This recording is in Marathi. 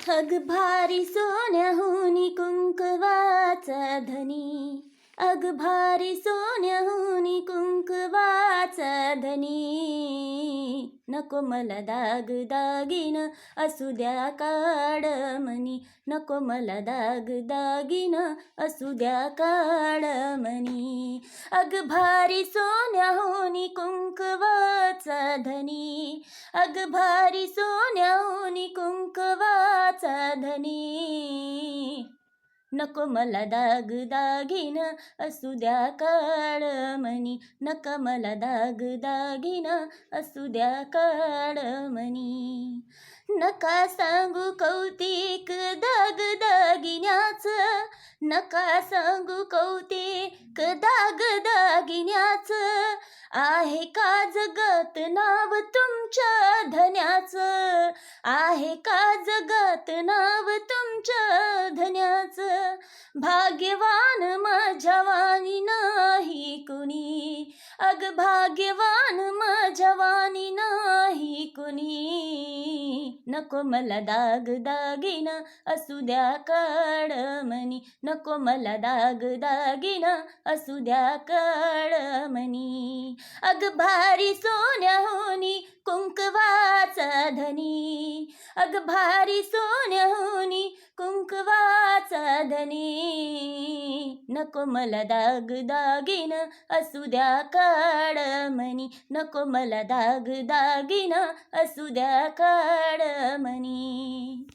अग भारी सोन्याहुनी कुंकवाचा धनी, अग भारी सोन्याहुनी कुंकवाचा धनी. नको मला दाग दागिन असू द्या काळमणी, नको मला दाग दागिन असू द्या काळमणी. अग भारी सोन्याहुनी कुंकवाचा धनी, अग भारी सोन्याहुनी कुंकवाचा धनी. नको मला दाग दागिन असू द्या काळमणी, नको मला दाग दागिन असू द्या काळमणी. नका सांगू कौतिक दाग दागिन्याचं, नका सांगू कौतिक दाग दागिन्याचं. आहे का जगत नाव तुमच्या धन्याचं, आहे का जगत नाव तुमच्या धन्याचं. भाग्यवान माझ्या वाणी नाही कुणी, अग भाग्यवान माझ्या वाणी नाही कुणी. नको मला दाग दागिन असू द्या काळमणी, नको मला दाग दागिन असू द्या काळमणी. अग भारी सोन्याहुनी कुंकवाचा धनी, अग भारी सोन्याहुनी कुंकवाचा धनी. नको मला दाग दागिन असू द्या काळमणी, नको मला दाग दागिन असू द्या काळमणी.